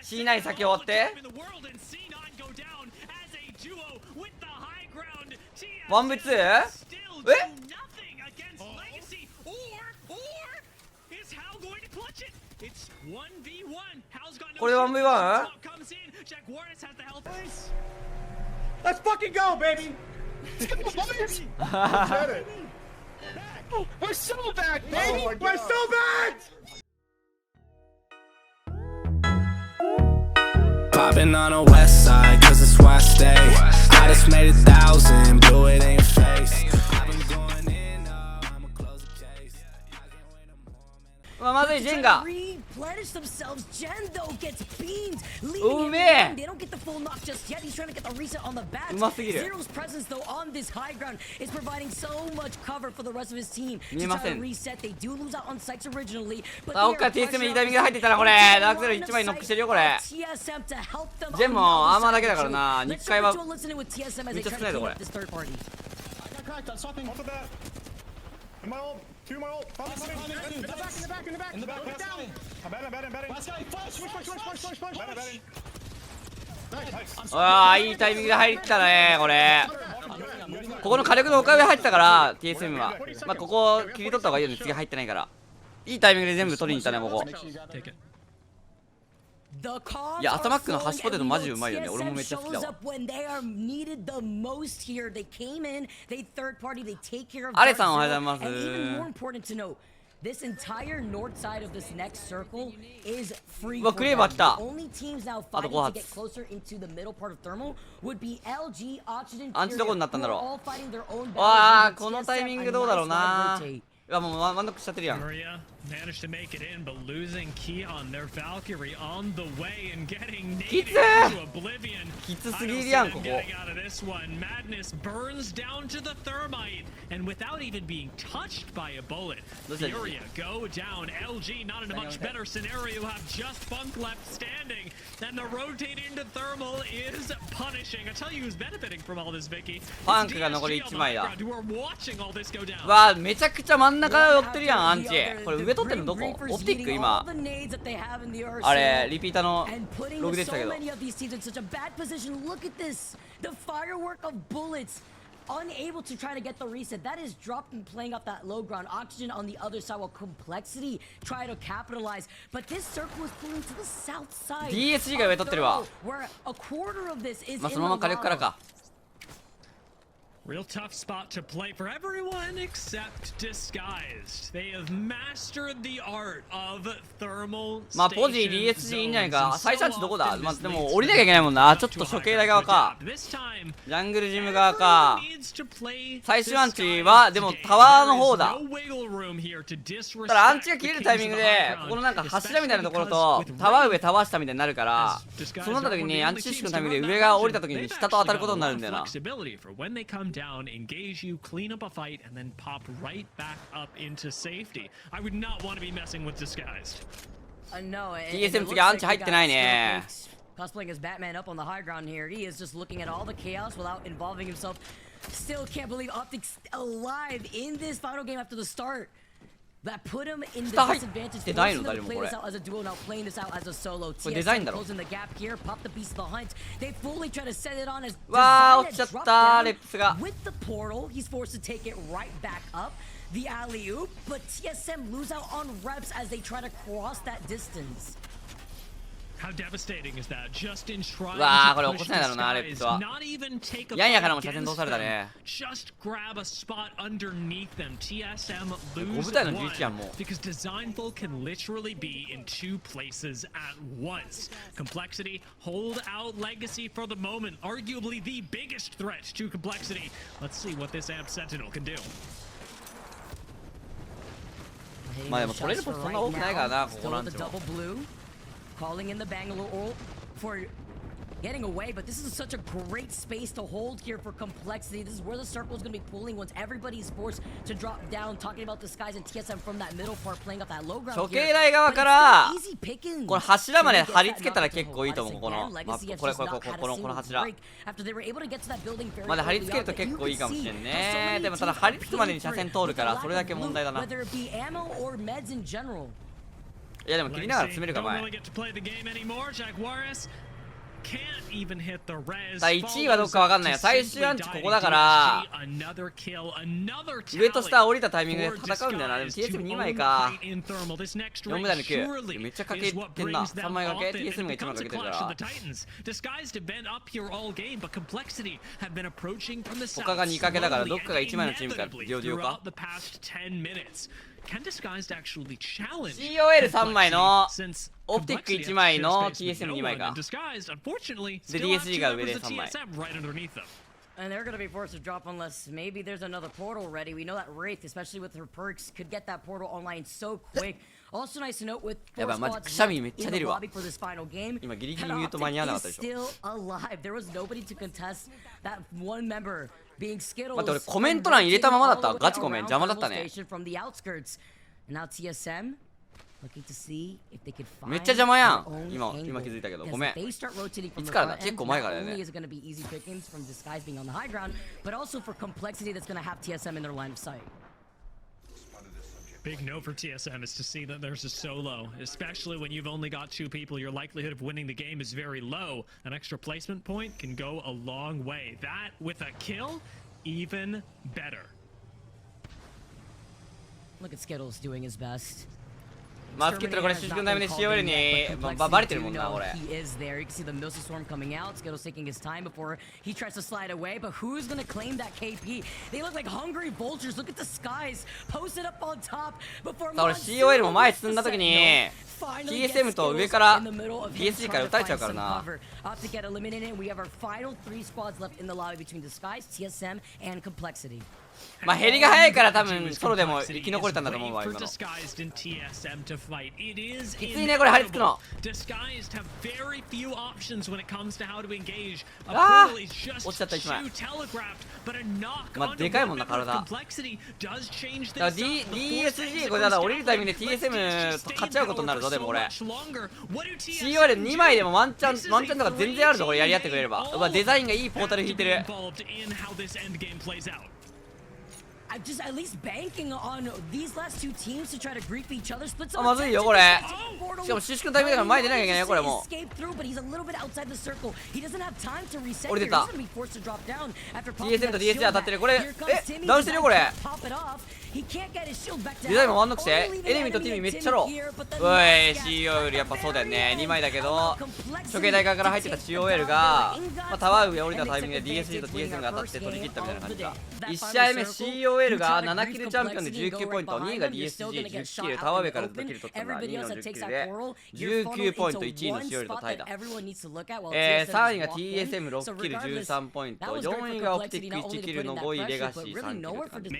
C9 先終わって 1v2？ えこれで 1v1？ Let's fucking go, baby! We're so back, baby! We're so back! Popping on the west side, cause it's where I stay. I just made 1,000, blew it in your face. I've been going in, I'ma close the case. まずいジェンが replenish themselves. Jen though gets beamed, う leaving め him え behind. They don't get the full knock just yet. He's trying to get the reset on the back. うますぎる Zero's presence though on this high ground is providing so much cover for the rest of his team 見え to ま try せ to ん reset. They do lose out on sites originally, but あ、おっか TSM いいタイミングで入ってたなこれダークゼロ1枚ノックしてるよこれ TSM to help them ジェンも on the アーマー other だけだから side. な Let's 2回は jump into a listen in with TSM as め they っちゃ try 少ない to ぞ clean これ up this third party. I got cracked on something. Off the bat. In my ult. Two my ult. In the back, in the back, in the back. In the back, pass down. I'm betting. Last guy, push. Betting. Nice. ああいいタイミングで入ったねこれここの火力のおかげで入ってたから TSM はまあここ切り取った方がいいよね次入ってないからいいタイミングで全部取りに行ったねここいや朝マックのハッシュポテトマジうまいよね俺もめっちゃ好きだわアレさんおはようございますThis entire north side of this next circle is free. うわクレーバー来た Only teams now あと fighting 5 to 発 get closer into the middle part of thermal would be LG, Oxygen, アンチどこになったんだろ who are all fighting their own うわあ battles. このタイミングどうだろうな A nice wide rotate. うわもう満足しちゃってるやん Maria managed to make it in, but losing key on their Valkyrie on the way and getting nated into oblivion. きつす I ぎ don't る see やん them ここ getting out of this one. Madness burns down to the thermite, and without even being touched by a bullet, Listen. Furia go down. LG not in a much better scenario. Have just Funk left standing, and the rotate into thermal is punishing. I tell you who's benefiting from all this, Vicky. ファンクが残り1枚だ Who are watching all this go down. うわめちゃくちゃ真ん中寄ってるやんアンチこれ上取ってるのどこオプティック今あれリピーターのログでしたけど Unable to try to get the reset. That is dropped and playing up that low ground. Oxygen on the other side while Complexity try to capitalize. But this circle is pulling to the south side. DSG が上取ってるわ Where a quarter of this is まあ in そのまま火 the 力から lava. か Real tough spot to play for everyone except Disguised. They have mastered the art of thermal まあポジ DSG いいんじゃないか最初アンチどこだまあでも降りなきゃいけないもんなちょっと処刑台側かジャングルジム側か最終アンチはでもタワーの方だただアンチが切れるタイミングでここのなんか柱みたいなところとタワー上タワー下みたいになるからそうなった時にアンチシスクのタイミングで上が降りた時に下と当たることになるんだよなdown, engage you, clean up a fight, and then pop right back up into safety. I would not want to be messing with Disguised. No, TSM 次アンチ入ってないね cosplaying as Batman up on the high ground here. He is just looking at all the chaos without involving himself. Still can't believe Optics alive in this final game after the start. That put him in the disadvantage. They play this out as a duo now, playing this out as a solo. TSM closing the gap here, pop the beast of the hunt. They fully try to set it on as Dizzy down with the portal. He's forced to take it right back up. The alley-oop, but TSM lose out on reps as they try to cross that distance. How devastating is that? Just in trying to push Disguise, not even take a fight against them. Just grab a spot underneath them. TSM lose one because Designful can literally be in two places at once. Complexity hold out Legacy for the moment, arguably the biggest threat to Complexity. Let's see what this Amp Sentinel can do. まあでも取れるポスそんな多くないからなここなんても calling in the Bangalore ult for getting away, but this is such a great space to hold here for Complexity. This is where the circle is going to be pulling once everybody's forced to drop down. Talking about Disguise and TSM from that middle part, playing up that low ground. 処刑台側からこの柱まで張り付けたら結構いいと思うこのこれこの柱まで張り付けると結構いいかもしれんねでもただ張り付くまでに車線通るからそれだけ問題だないやでも切りながら詰めるか前。第1位はどっか分かんないよ。最終アンチここだから上と下降りたタイミングで戦うんだよな。でも TSM2 枚か。4分台の9めっちゃかけてんな。3枚かけ TSM が1枚かけてるから他が2かけだからどっかが1枚のチームから両両か。COL3 枚のオプティック1枚の TSM2 枚か。で DSG が上で3枚。And they're going to be forced to drop unless maybe there's another portal ready. We know that Wraith, especially with her perks, could get that portal online so quick. Also nice to note with 4 squads in the lobby for this final game, Head is still alive. There was nobody to contest that one member being Skittles. 待って俺コメント欄入れたままだった。ガチコメン邪魔だったね。 From the outskirts. And now TSM looking to see if they could find めっちゃ邪魔やん。 their own 今 angle. 気づいたけど Yes, ごめん。 they start rotating from い the つからだ front 結 end. 構前からだ Not よ only ね。 is it going to be easy pickings from Disguise being on the high ground, but also for complexity that's going to have TSM in their line of sight. Big no for TSM is to see that there's a solo, especially when you've only got 2 people. Your likelihood of winning the game is very low. An extra placement point can go a long way. That with a kill, even better. Look at Skittles doing his best. マスケットでこれ主軸のために COL にバレてるもんなこれ。 He is there. You can see the missile storm coming out. Skittles taking his time before he tries to slide away. But who's gonna claim that KP? They look like hungry vultures. Look at the skies posted up on top before. 俺 COL も前進んだ時に TSM と上から DSG から撃たれちゃうからな。 To get eliminated, we have our final 3 squads left in the lobby between Disguise, TSM, and Complexity. まあヘリが速いから多分ソロでも生き残れたんだと思うわ今の。きついねこれ張り付くの。ああ落ちちゃった1枚。まあでかいもんな体。だから DSG これだから降りるタイミングで TSM と勝っちゃうことになるぞ。でもこれ COL2 枚でもワンチャンとか全然あるぞこれやり合ってくれれば。うわデザインがいいポータル引いてる。I'm just at least banking on these last 2 teams to try to grief each other. Splits あまずいよこれ。しかもシュシュのタイミングだから前出なきゃいけないよこれもう。 escape through, but he's a little bit outside the circle. He doesn't have time to reset. 降り He's てた。 gonna be forced to drop down after TSM と DSG 当たってるこれ。 Here comes え Timmy. ダウンしてるよこれ。 Pop it off. He can't get his shield back down. デザインもワンノックして Only leaving エレミとティミめっちゃロー。 here, but the おい COL やっぱそうだよね2枚だけど処刑台側から入ってた COL が、まあ、タワー上降りたタイミングで DSG と TSM が当たって取り切ったみたいな感じだ。1試合目 COL が7キルチャンピオンで19ポイント、2位が DSG10 キル、タワー上からずっとキル取ったんだ。2位の10キルで19ポイント、1位の COL とタイだ。3位が TSM6 キル13ポイント、4位がオプティック1キルの5位レガシー3キルって感じ。こ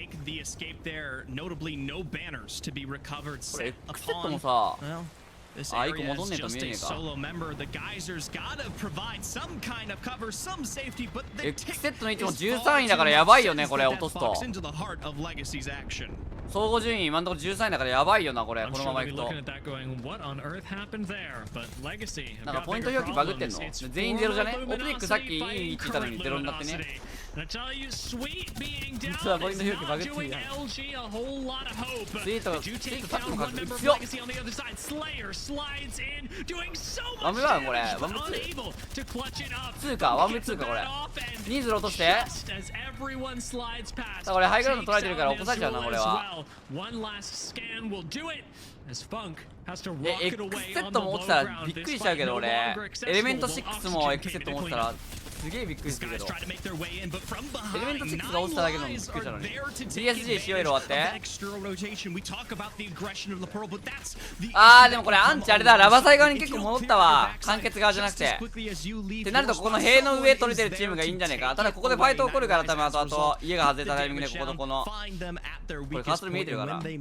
れ X セットもさあ、1個戻んねえと見えねえか。X セットの位置も13位だからやばいよねこれ落とすと。総合順位今んとこ13位だからやばいよなこれこのままいくと。なんかポイント表記バグってんの全員ゼロじゃね。オプティックさっきいい位置いたのにゼロになってね。実はポイント表記バグってるやん。ツイートさっきも確認強っ。ワンブワンこれワンブ2かワンブ2かこれ人数落として。これハイグラウンド取られてるから起こされちゃうなこれは。X セットも落ちたらびっくりしちゃうけど俺エレメント6も X セットも落ちたらすげえびっくりするけどエレメント6が落ちただけのびっくりしたのに DSG しよえる終わってあーでもこれアンチあれだラバサイ側に結構戻ったわ完結側じゃなくてってなるとここの塀の上取れてるチームがいいんじゃねえか。ただここでファイト起こるから多分あと家が外れたタイミングでこことこのこれカーソル見えてるからで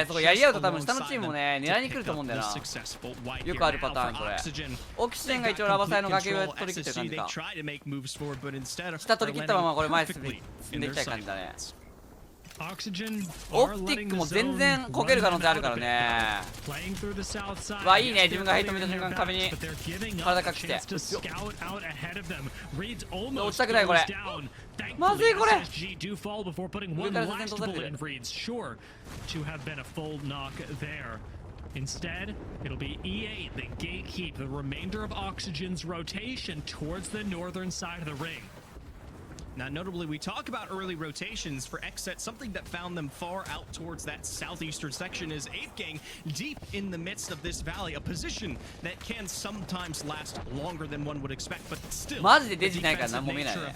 そこやり合うと多分下のチームもね狙いに来ると思うんだよな。よくあるパターンこれ。オキシデンが一応ラバサイの崖を取り切ってる感じか。下取り切ったままこれ前進んでいきたい感じだね。オプティックも全然こける可能性あるからね。わいいね自分がヘイト見た瞬間壁に体隠して落ちたくないこれまずいこれ上から全然通されてる。Instead, it'll be E8 that gatekeep the remainder of Oxygen's rotation towards the northern side of the ring. Now, notably, we talk about early rotations for XSET. Something that found them far out towards that southeastern section is Ape Gang deep in the midst of this valley, a position that can sometimes last longer than one would expect, but still, マジでデジないから何も見えないね。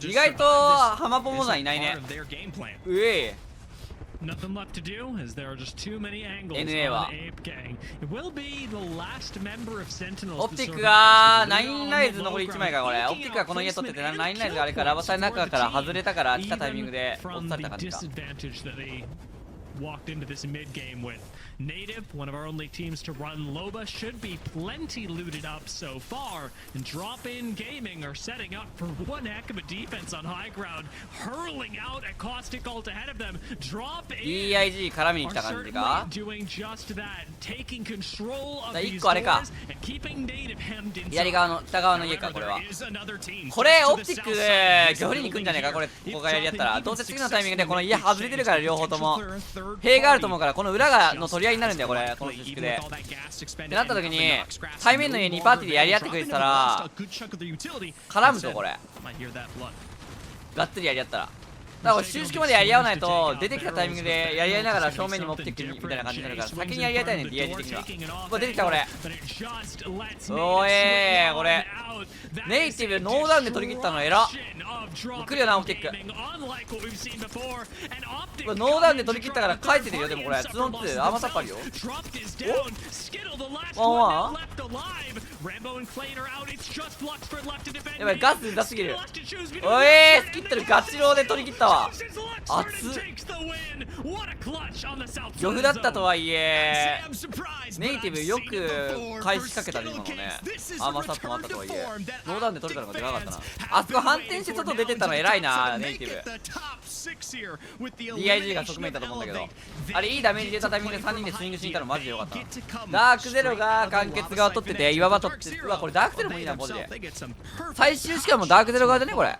意外とハマポモさんいないね。うえい。 Nothing left to do, as there are just too many angles NA on Ape Gang. It will be the last member of Sentinels. オプティックがナインライズ残り1枚かこれ。オプティックがこの家取っててナインライズがあれからラバサイの中から外れたから来たタイミングで落とされた感じか。 Walked into this mid game with Native, one of our only teams to run Loba, should be plenty looted up so far. And Drop In Gaming are setting up for one heck of a defense on high ground, hurling out a caustic ult ahead of them. Drop In DIG 絡みに来た are 感じ certainly か。 doing just that, taking control of だthese 1個あれか。 doors and keeping Native hemmed inside. 左側の北側の家かこれは。 There is another team これ just オ to プ the ティック south side. ギョリに来んじゃねえかこれ。ここがやりやったらどうせ次のタイミングでこの家外れてるから両方とも塀があると思うからこの裏がの取り合いになるんだよこれこの自粛で。ってなった時に対面の家2パーティーでやり合ってくれてたら絡むとこれがっつりやり合ったら。だから収縮までやり合わないと出てきたタイミングでやり合いながら正面に持っていくみたいな感じになるから先にやり合いたいね DIG 的には。うわ出てきたこれ。おいこれネイティブノーダウンで取り切ったの偉っ。来るよなオプティック。これノーダウンで取り切ったから返せてるよ。でもこれ2オン2アーマータップあるよ。おワンワンやばいガス出しすぎる。おいスキットルガチローで取り切ったわ。熱っ。漁夫だったとはいえネイティブよく返しかけたね今のね。アーマータップもあったとはいえノーダウンで取れたのがでかかったな。あそこ反転して外出てったの偉いなネイティブ。 DIG が側面いたと思うんだけどあれいいダメージ入れたタイミングで3人でスイングしていたのマジでよかったな。ダークゼロが完結側取ってて岩場取ってうわこれダークゼロもいいなマジで。最終しかもダークゼロ側でねこれ。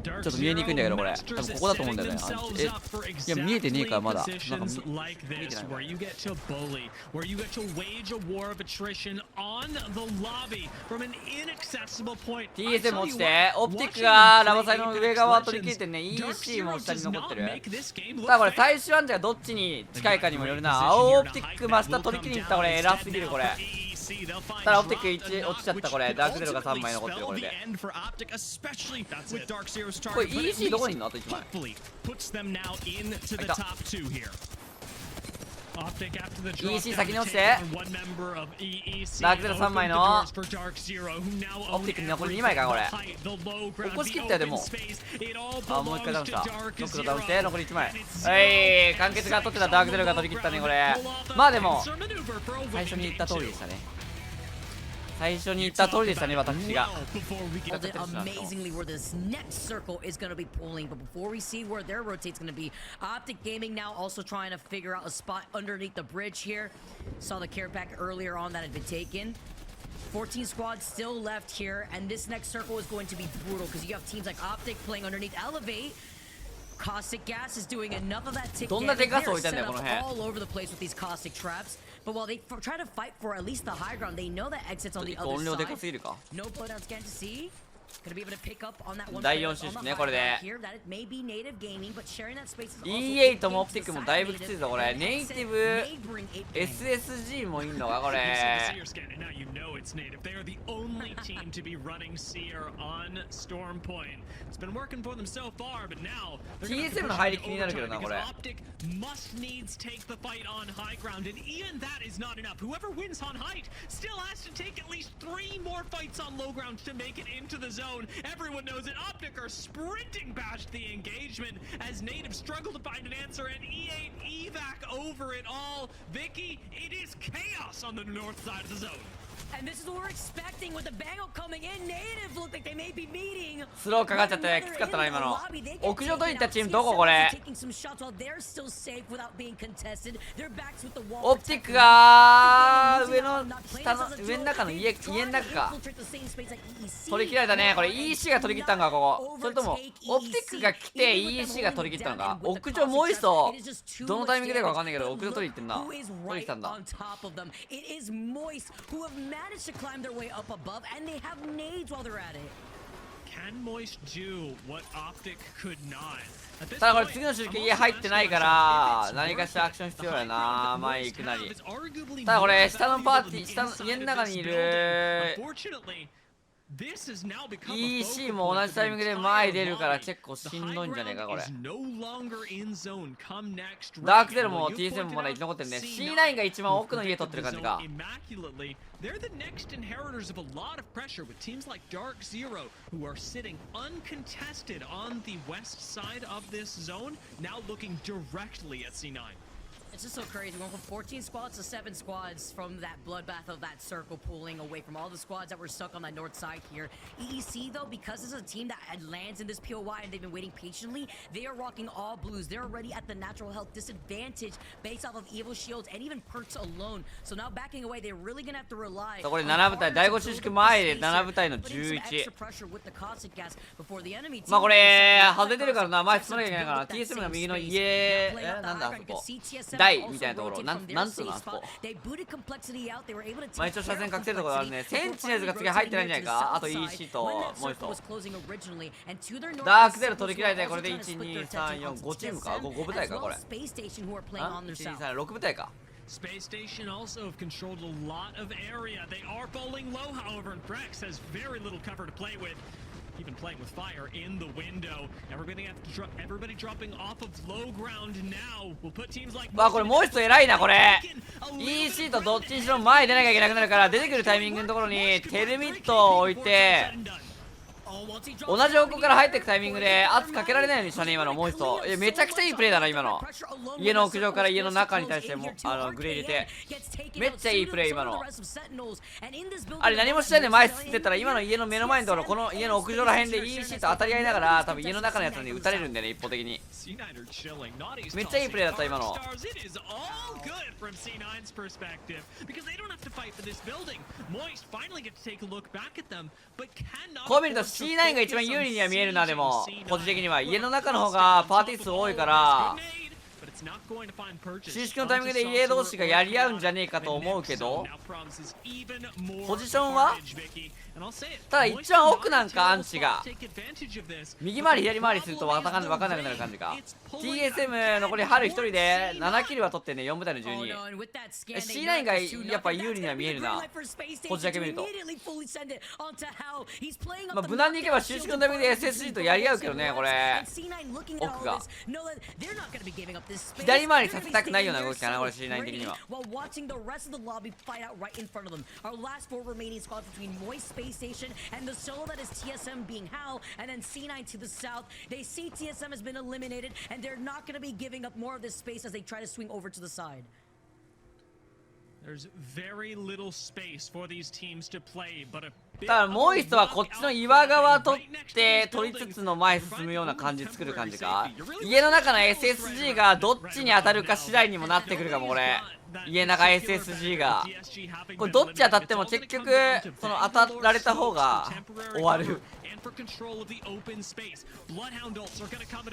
ちょっと見えにくいんだけどこれ多分ここだと思うんだよね。いや見えてねえからまだなんか見えてない。 TSM 落ちてオプティックがラバサイの上側取り切ってね EC も下に残ってる。ただこれ最終アンチがどっちに近いかにもよるな。青オプティック真下取り切りに行ったこれ偉すぎるこれ。ただオプティック1落ちちゃったこれ。ダークゼロが3枚残ってるこれで。これ EC どこにいんのあと1枚。EC 先に落ちてダークゼロ3枚のオプティックに残り2枚かこれ。起こしきったよでもあもう1回ダウンした。ロックとダウンして残り1枚。はい完結が取ってたダークゼロが取り切ったねこれ。まあでも最初に言った通りでしたね。最初に言った通りでしたね私が。 amazingly where this next circle is going to be pulling, but before we see where their rotate's going to be, Optic Gaming now also trying to figure out a spot underneath the bridge here. Saw the care pack earlier on that had been taken. 14 squads still left here, and this next circle is going to be brutal because you have teams like Optic playing underneath Elevate. Caustic Gas is doing enough of that tick damage. They're set up all over the place with these caustic traps. But while they try to fight for at least the high ground, they know that exits on the other side. No blowdown scan to see. Gonna be able to pick up on that one. 第4種ねこれで。 Here that it may be native gaming, but sharing that space is also E8 もオプティックもだいぶきついぞこれ。ネイティブ SSG もいんのかこれ。 It's native. They are the only team to be running Seer on Storm Point. It's been working for them so far, but now TSM の入り気になるけどなこれ。 Optic must needs take the fight on high ground, and even that is not enough. Whoever wins on height still has to take at least 3 more fights on low ground to make it into the zone. Everyone knows it. Optic are sprinting past the engagement as Native struggle to find an answer, and E8 evac over it all. Vicky, it is chaos on the north side of the zone. スローかかっちゃってきつかったな今の。屋上取りに行ったチームどここれ。オプティックが上の下の上の中の家の中か。取り切られたねこれ。 EC が取り切ったんかここ。それともオプティックが来て EC が取り切ったのか。屋上もう一度どのタイミングでか分かんないけど屋上取りに行ってんな。取りに来たんだ。ただこれ次の集計家入ってないから何かしらアクション必要やな。前行くなり。ただこれ下のパーティー下の家の中にいるEC も同じタイミングで前出るから結構しんどいんじゃねえかこれ。ダークゼロも TSM もまだ生き残ってるね。 C9 が一番奥の家取ってる感じか。They're the next inheritors of a lot of pressure with teams like Dark Zero, who are sitting uncontested on the west side of this zone, now looking directly at C9. It's just so crazy. We went from 14 squads to 7 squads from that bloodbath of that circle pooling away from all the squads that were stuck on that north side here. EEC though, because this is a team that lands in this POI and they've been waiting patiently, they are rocking all blues. They're already at the natural health disadvantage based off of evil shields and even perks alone. So now backing away, they're really gonna have to rely. これ7部隊第5収縮前で7部隊の11。まあこれ外れてるからな。前進まなきゃいけないからな。 TSM が右の家なんだあそこ台みたいなところなんつうのあそこ。まあ一応車線隠せるところあるね。センチネルズが次入ってないんじゃないか。あと EC ともう一つダークゼロ取り切られてこれで12345チームか 5部隊かこれ。123 6部隊か。Space Station also have controlled a lot of area. They are bowling low, however, and Brex has very little cover to play with. Even playing with fire in the window. Everybody dropping off of low ground now. We'll put teams like. まあこれもう一つ偉いなこれ。EC とどっちにしろ前出なきゃいけなくなるから出てくるタイミングのところにテルミットを置いて。同じ方向から入っていくタイミングで圧かけられないようにしたね今のもう一度。めちゃくちゃいいプレーだな今の。家の屋上から家の中に対してもグレー入れてめっちゃいいプレー今の。あれ何もしてないで前進んでったら今の家の目の前のところこの家の屋上らへんで EC と当たり合いながら多分家の中のやつに撃たれるんだよね一方的に。めっちゃいいプレーだった今の。こう見ると C9 が一番有利には見えるな。でも個人的には家の中の方がパーティー数多いから収縮のタイミングで家同士がやり合うんじゃねえかと思うけどポジションはただ一番奥なんかアンチが右回り左回りすると分かんなくなる感じか。 TSM 残り春1人で7キルは取ってね4部隊の12。C9 がやっぱ有利には見えるなこっちだけ見ると。まあ無難にいけば収縮のタイミングで SSG とやり合うけどねこれ奥が左回りさせたくないような動きかなこれ C9 的には。Space station and the solo that is TSM being Hal and then C9 to the south. They see TSM has been eliminated and they're not going to be giving up more of this space as they try to swing over to the side. There's very little space for these teams to play, but a ただもう一つはこっちの岩側取って取りつつの前進むような感じ作る感じか。家の中の SSG がどっちに当たるか次第にもなってくるかもこれ。家の中 SSG がこれどっち当たっても結局その当たられた方が終わる。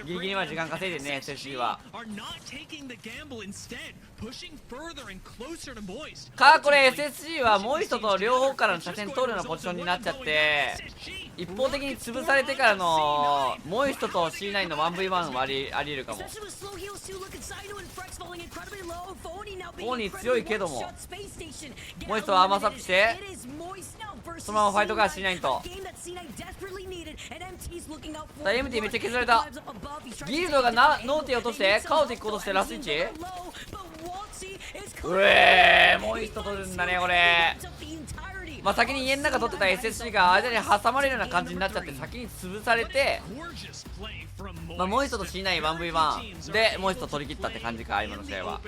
ギリギリまで時間稼いでね SSG は。かこれ SSG はもう一つと両方からの車線通るようなポジションになっちゃって一方的に潰されてからのもう一つと C9 の 1v1 もあり得るかも。4に強いけどももう一つはアーマーサップしてそのままファイトが C9 と。さあ MT めっちゃ削られた。ギルドがノーティ落としてカオティック落としてラスイチもう一つ取るんだねこれ。まあ先に家の中取ってた SSC が間に挟まれるような感じになっちゃって先に潰されてまあもう一つと C9 1v1 でもう一つ取り切ったって感じか今の試合は。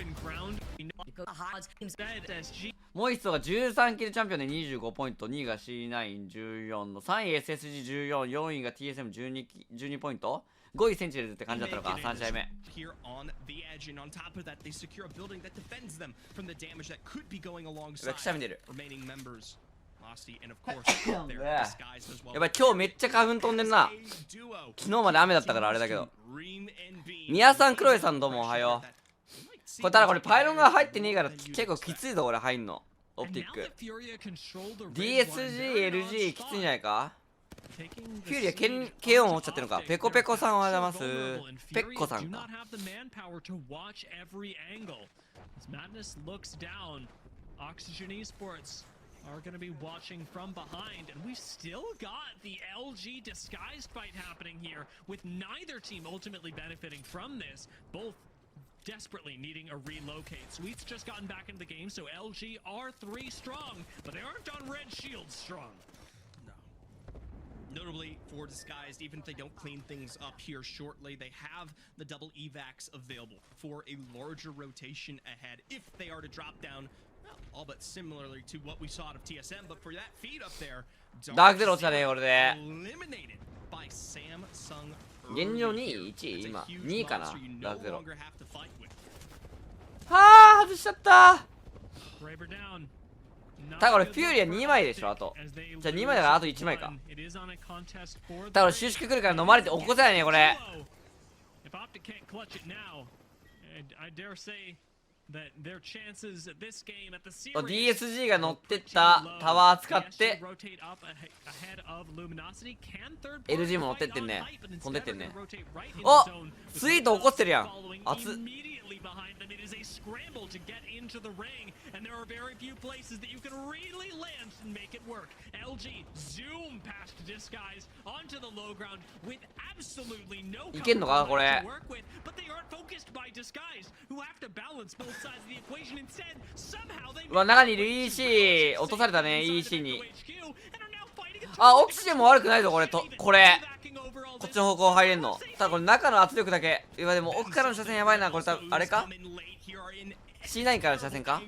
もう一層が13キルチャンピオンで25ポイント、2位が C914 の3位 SSG14、4位が TSM12 ポイント、5位センチネルズって感じだったのか、3試合目。くしゃみ出る。やばい、今日めっちゃ花粉飛んでんな。昨日まで雨だったからあれだけど。宮さん、クロエさんどうもおはよう。これただこれパイロンが入ってねえから結構きついぞこれ入んの。オプティック DSG、LG きついんじゃないか。フューリア KO 持っちゃってるのか。ペコペコさんおはようございます。ペッコさんか。Are going to be watching from behind, and we've still got the LG disguised fight happening here, with neither team ultimately benefiting from this. Both desperately needing a relocate. Sweet's just gotten back into the game, so LG are 3 strong, but they aren't on red shield strong. Notably for Disguised, even if they don't clean things up here shortly, they have the double evacs available for a larger rotation ahead if they are to drop down. All but similarly to what we saw out of TSM, but for that feed up there, ダークゼロ落ちたね、これで。 eliminated by Samsung. 現状2位、1位、今、2位かな、ダークゼロ。 longer have to fight with. はぁ、外しちゃった。 Graber down. ただこれフューリア2枚でしょ、あと。じゃあ2枚だからあと1枚か。ただ俺収縮くるから飲まれて起こせないね、これ。If Optic can't clutch it now, I dare say that their chances at this game at the series DSG が乗ってったタワー使って LG も乗ってってんね。飛んでってんね。お、スイート起こしてるやん。熱っ。behind them. It is a scramble to get into the ring, and there are very few places that you can really land and make it work. LG zoom past Disguise onto the low ground with absolutely no cover to work with, but they aren't focused by Disguise, who have to balance both sides of the equation. Instead, somehow they 中にいる EC 落とされたね。 EC にあ、オキシジェンも悪くないぞこれと。これこっちの方向入れんの。ただこれ中の圧力だけ。いやでも奥からの車線やばいな。これあれか C9 からの車線か。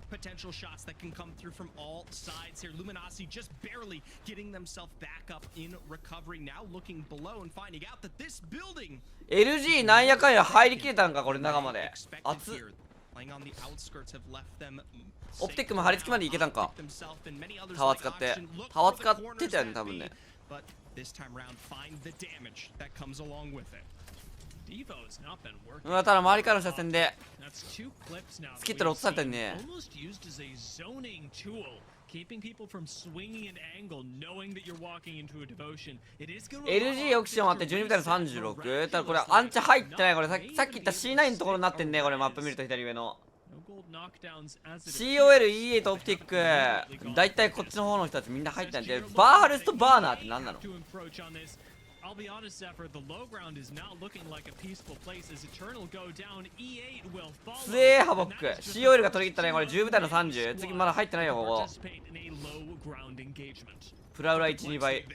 potential shots that can come through from all sides here. Luminosity just barely getting themselves back up in recovery. Now looking below and finding out that this building LG なんやかんや入りきれたんかこれ中まで。熱っ。オプティックも張り付きまでいけたんか。タワー使ってタワー使ってたよね多分ね。うわ、ただ周りからの車線でスキットル落とされたりね。LG オキシジョンあって12対36。ただこれアンチ入ってない。これさっき言った C9 のところになってんね。これマップ見ると左上の COL、EA とオプティックだいたいこっちの方の人たちみんな入ったんで。バーハルスとバーナーって何なの。I'll be honest, Zephyr, the low ground is now looking like a peaceful place as Eternal go down. E8 will follow. 強えハボック。COL が取り切ったね。これ10部隊の30。次まだ入ってないよここ。プラウラ 1,2 倍。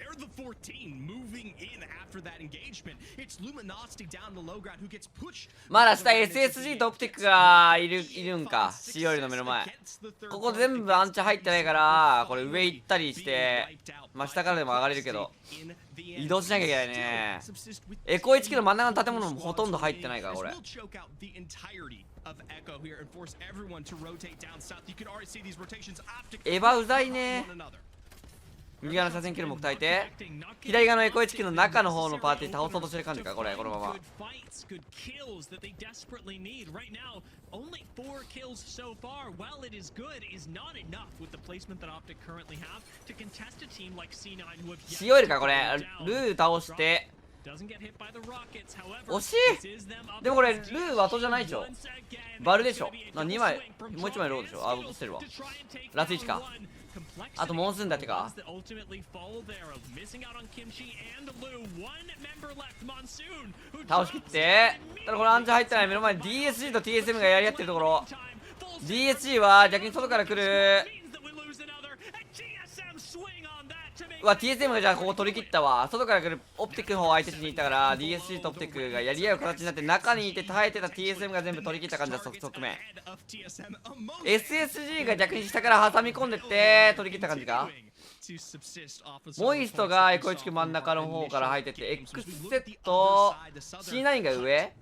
まだ下 SSG とオプティックがいるんか。COL の目の前。ここ全部アンチ入ってないからこれ上行ったりしてまあ下からでも上がれるけど移動しなきゃいけないね。エコ1キロ真ん中の建物もほとんど入ってないからこれ。エヴァうざいね。右側の車線キルも鍛えて左側のエコ1キロの中の方のパーティー倒そうとしてる感じかこれ。このままCOL かこれ。ルー倒して惜しい。でもこれルーは後じゃないでしょ。バルでしょ。2枚もう1枚ローでしょ。あ、落としてるわ。ラス1か。あとモンスーンだけか。倒しきって。ただこれアンチ入ってない。目の前に DSG と TSM がやり合ってるところ。 DSG は逆に外から来るうわ TSM がじゃあここ取り切ったわ。外から来るオプティックの方を相手にいたから DSC とオプティックがやり合う形になって中にいて耐えてた TSM が全部取り切った感じだ。側面 SSG が逆に下から挟み込んでって取り切った感じか。モイストがエコイチク真ん中の方から入ってって X セット C9 が上。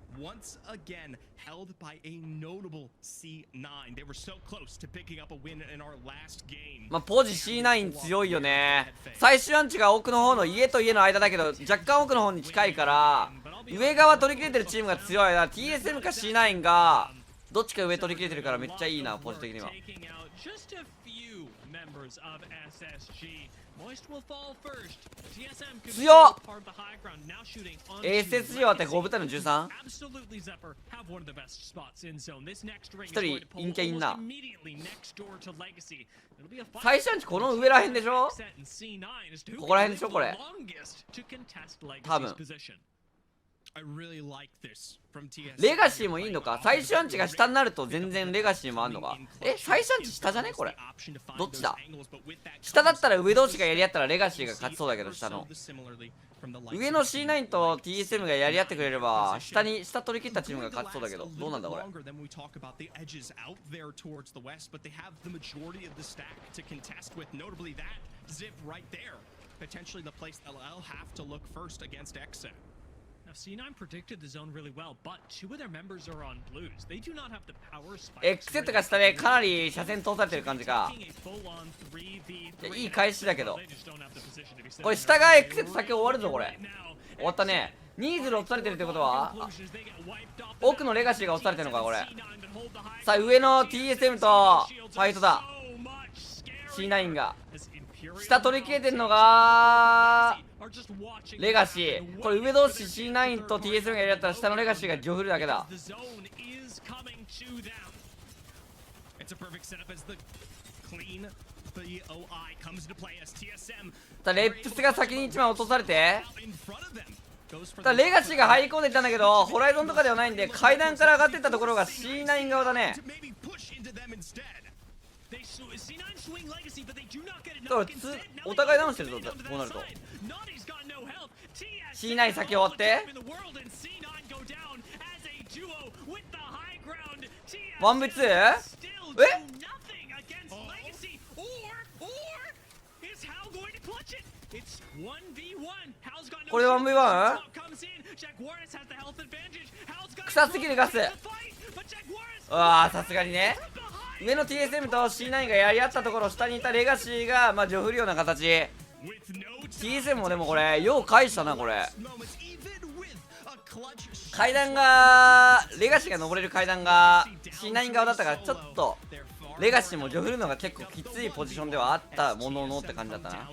held by a notable C9. They were so close to picking up a win in our last game. まあポジ C9 強いよね。最終アンチが奥の方の家と家の間だけど若干奥の方に近いから上側取り切れてるチームが強いな。 TSM か C9 がどっちか上取り切れてるからめっちゃいいなポジ的には。強っ SSG 終わって5部隊の 13。 一人陰キャいんな。最初にこの上らへんでしょ。ここらへんでしょこれ多分。レガシーもいいのか。最終アンチが下になると全然レガシーもあんのか。最終アンチ下じゃねこれ。どっちだ。下だったら上同士がやり合ったらレガシーが勝ちそうだけど下の上の C9 と TSM がやり合ってくれれば下取り切ったチームが勝ちそうだけどどうなんだこれ。X セットが下でかなり車線通されてる感じか。いい返しだけどこれ下が X セット先終わるぞこれ。終わったね。2-0落とされてるってことは奥のレガシーが落とされてるのかこれ。さあ上の TSM とファイトだ。 C9 が下取り切れてるのがレガシー。これ上同士 C9 と TSM がやり合ったら下のレガシーがジョフるだけだ。レップスが先に1枚落とされてレガシーが入り込んでいったんだけどホライゾンとかではないんで階段から上がっていったところが C9 側だね。だからお互いダウンしてるぞこうなると。 C9 先終わって1v2？ これ 1v1？ 臭すぎるガス。うわーさすがにね。上の TSM と C9 がやり合ったところ下にいたレガシーがまあジョフるような形。 TSM もでもこれよう返したなこれ。階段がレガシーが登れる階段が C9 側だったからちょっとレガシーもジョフるのが結構きついポジションではあったもののって感じだったな。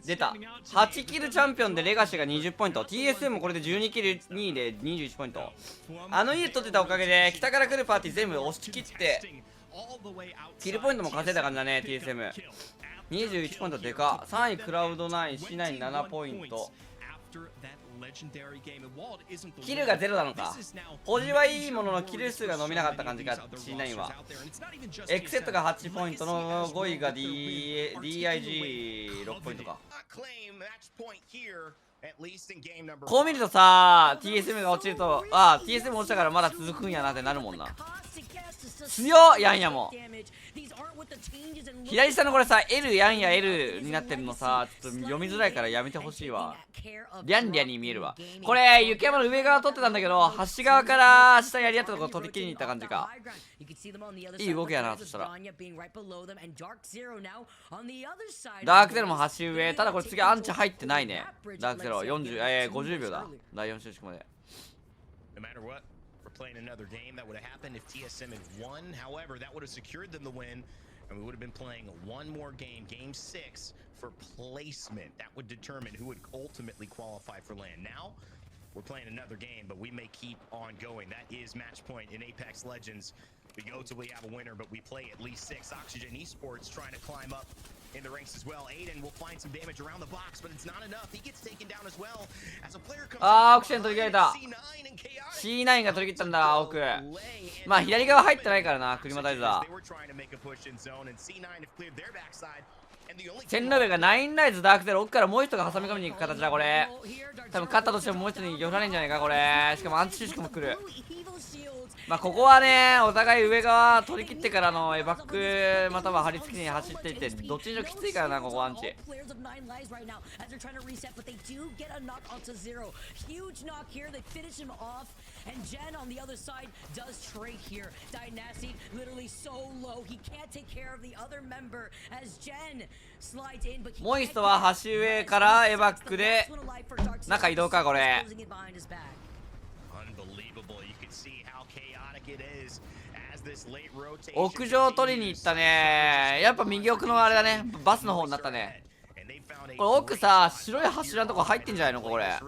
出た8キルチャンピオンでレガシーが20ポイント TSM もこれで12キル2位で21ポイント。家取ってたおかげで北から来るパーティー全部押し切ってキルポイントも稼いだ感じだね。 TSM 21ポイントでか。3位クラウド9 C97 ポイント。キルがゼロなのか。ポジはいいもののキル数が伸びなかった感じか C9 は。エクセットが8ポイントの5位が DIG6 ポイントか。こう見るとさ TSM が落ちるとTSM 落ちたからまだ続くんやなってなるもんな。強っヤンヤも。左下のこれさ L ヤンヤ L になってるのさちょっと読みづらいからやめてほしいわ。リャンリャンに見えるわ。これ雪山の上側取ってたんだけど端側から下やり合ったところ取り切りに行った感じか。いい動きやな。そしたらダークゼロも端上。ただこれ次アンチ入ってないね。ダークゼロ50秒だ第4収縮まで。Playing another game that would have happened if TSM had won. However, that would have secured them the win, and we would have been playing one more game, game 6, for placement. That would determine who would ultimately qualify for LAN. Now, we're playing another game, but we may keep on going. That is match point in Apex Legends. We go till we have a winner, but we play at least 6. Oxygen Esports trying to climb up in the ranks as well. Aiden will find some damage around the box, but it's not enough. He gets taken down as well as a player comesオクシェン取り切れた。 C9 が取り切ったんだ奥。まあ左側入ってないからなクリマタイザー。チェンノベがナインライズダークゼロ奥からもう一人が挟み込みに行く形だこれ。多分勝ったとしてももう一人に寄らないんじゃないかこれ。しかもアンチ収縮も来る。まあここはねお互い上側取り切ってからのエバックまたは張り付きに走っていってどっちにしろきついからなここアンチ。And Jen on the other side does trade here. Dynasty literally so low he can't take care of the other member as Jen slides in. But モイストは端上からエバックで中移動かこれ。屋上取りに行ったね。やっぱ右奥のあれだねバスの方になったね。これ奥さ白い柱のとこ入ってんじゃないのこれ。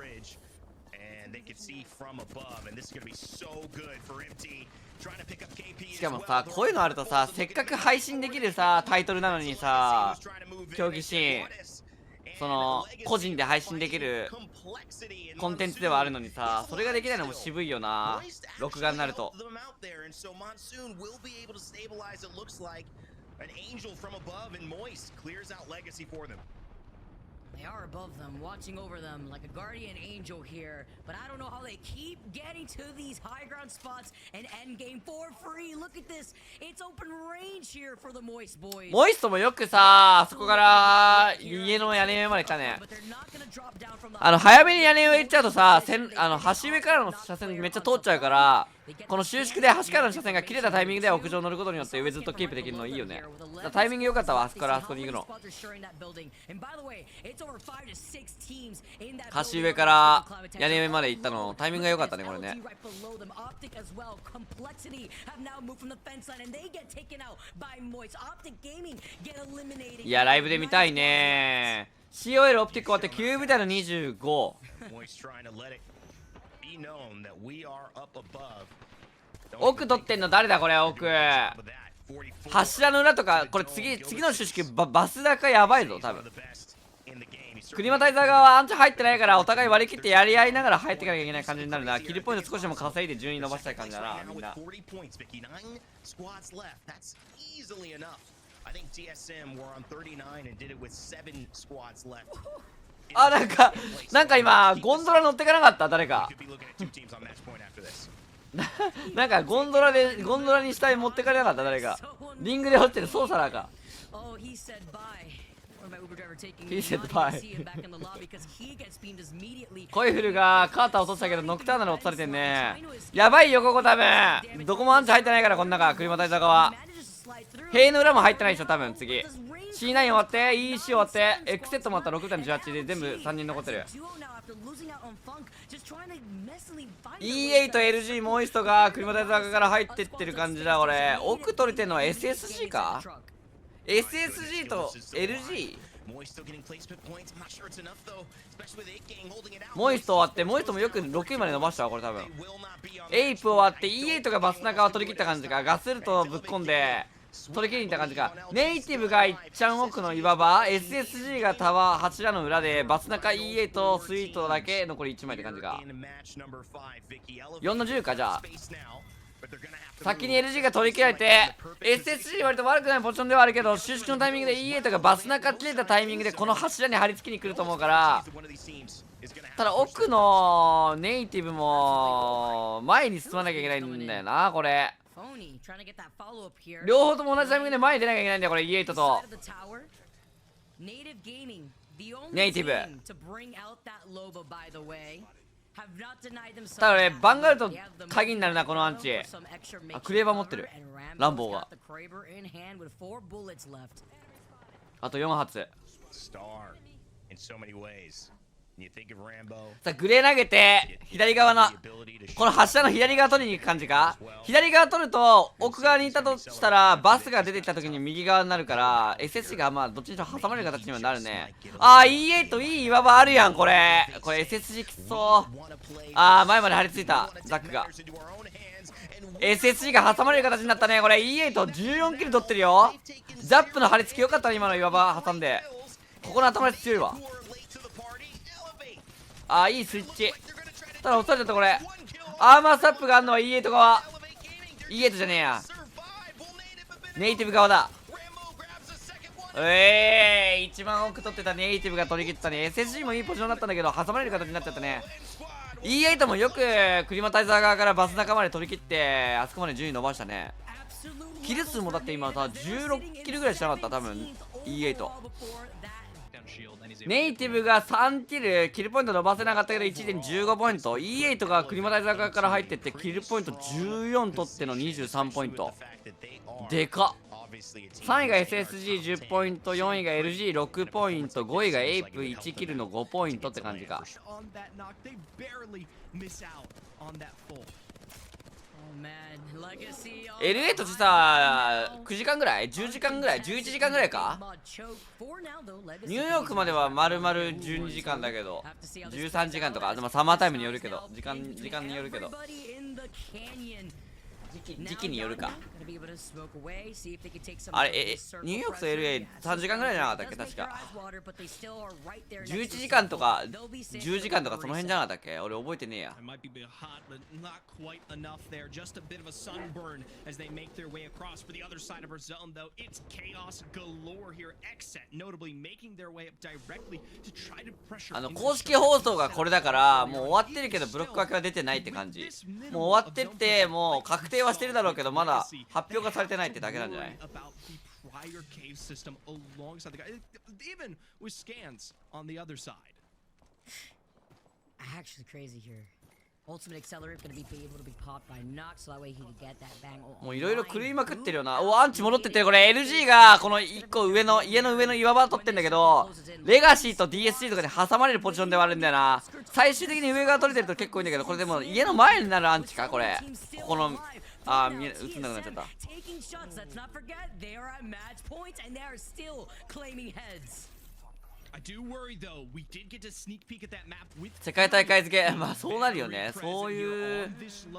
しかもさこういうのあるとさせっかく配信できるさタイトルなのにさ競技シーンその個人で配信できるコンテンツではあるのにさそれができないのも渋いよな録画になると。They are above them, watching over them like a guardian angel here. But I don't know how they keep getting to these high ground spots and end game for free. Look at this. It's open range here for the Moist boys. モイストもよくさそこから家の屋根上まで来たね。早めに屋根上行っちゃうとさ端上からの車線めっちゃ通っちゃうからこの収縮で端からの車線が切れたタイミングで屋上乗ることによって上ずっとキープできるのいいよね。タイミング良かったわあそこからあそこに行くの。端上から屋根上まで行ったのタイミングが良かったねこれね。いやライブで見たいね。 COL オプティック終わって9部隊の25。奥取ってんの誰だこれ奥。柱の裏とかこれ次の収縮バス高やばいぞ多分。クリマタイザー側はアンチ入ってないからお互い割り切ってやり合いながら入っていかなきゃいけない感じになるな。キルポイント少しでも稼いで順位伸ばしたい感じだなみんな。あなんか今ゴンドラ乗ってかなかった誰かなんかゴンドラに死体持ってかれなかった誰か。リングで落ちてるソーサラーか。He said bye コイフルがカーター落としたけどノクターナル落とされてんね。やばいよここ多分どこもアンチ入ってないからこの中クリマタイザー側塀の裏も入ってないでしょ多分次 C9 終わって EC 終わって X セットもあったら6対18で全部3人残ってる。 E8 LG モイストがクリマタイザーから入ってってる感じだ。俺奥取れてんのは SSG か SSG と LG モイスト終わってモイストもよく6位まで伸ばしたわこれ多分。エイプ終わって E8 がバス中を取り切った感じか。ガスルトぶっ込んで取り切りに行った感じか。ネイティブがいっちゃん奥の岩場 SSG がタワー柱の裏でバス中 E8 スイートだけ残り1枚って感じか。4の10か。じゃあ先に LG が取り切られて SSG 割と悪くないポジションではあるけど収縮のタイミングで E8 がバス中切れたタイミングでこの柱に張り付きに来ると思うから。ただ奥のネイティブも前に進まなきゃいけないんだよなこれ。両方とも同じタイミングで前に出なきゃいけないんだよこれ E8 とネイティブ。ただねバンガルト鍵になるなこのアンチ。あクレーバー持ってるランボーが。あと4発さあグレー投げて左側のこの柱の左側取りに行く感じか。左側取ると奥側にいたとしたらバスが出てきた時に右側になるから SSG がまあどっちにしろ挟まれる形にはなるね。あー E8 いい岩場あるやんこれ SSG きつそう。あー前まで張り付いたザックが SSG が挟まれる形になったねこれ。 E814 キル取ってるよ。ザップの張り付きよかったね今の岩場挟んで。ここの頭で強いわ。あーいいスイッチ。ただ落とされちゃったこれ。アーマースタップがあるのは E8 側 E8 じゃねえやネイティブ側だ。一番奥取ってたネイティブが取り切ったね。 SSG もいいポジションだったんだけど挟まれる形になっちゃったね。 E8 もよくクリマタイザー側からバス仲間で取り切ってあそこまで順位伸ばしたね。キル数もだって今さ16キルぐらいしなかった多分 E8。ネイティブが3キル、キルポイント伸ばせなかったけど 1.15 ポイント。 E8 がクリマタイザー側から入ってってキルポイント14取っての23ポイント。でかっ。3位が SSG10 ポイント、4位が LG6 ポイント、5位がエイプ1キルの5ポイントって感じか。LA としてさ9時間ぐらい10時間ぐらい11時間ぐらいか。ニューヨークまでは丸々12時間だけど13時間とか、でもサマータイムによるけど時間によるけど時期によるか。あれニューヨークと LA3 時間ぐらいじゃなかったっけ確か。11時間とか10時間とかその辺じゃなかったっけ。俺覚えてねえや。公式放送がこれだからもう終わってるけどブロック分けは出てないって感じ。もう終わってってもう確定はしてるだろうけどまだ発表がされてないってだけなんじゃない。もういろいろ狂いまくってるよな。おアンチ戻ってってる。これ LG がこの1個上の家の上の岩場取ってんだけどレガシーと DSC とかで挟まれるポジションではあるんだよな。最終的に上側取れてると結構いいんだけどこれでも家の前になるアンチかこれ。ここの映んなくなっちゃった。世界大会付けまあそうなるよね。そういう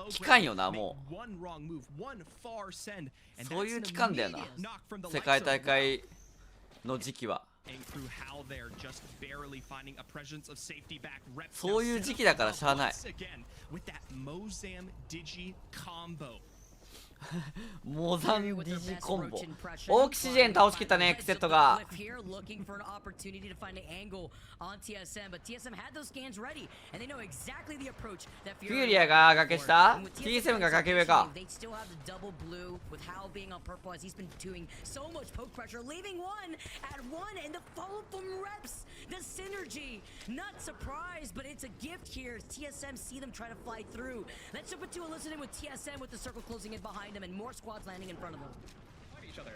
期間よな。もうそういう期間だよな世界大会の時期は。そういう時期だからしゃあない。モザンディジコンボオキシジェン倒しきったね。クセットがフューリアが崖下 TSM が崖上か。The synergy, not surprised, but it's a gift here. TSM see them try to fly through. Let's jump into a listen in with TSM with the circle closing in behind them and more squads landing in front of them. Fight each other.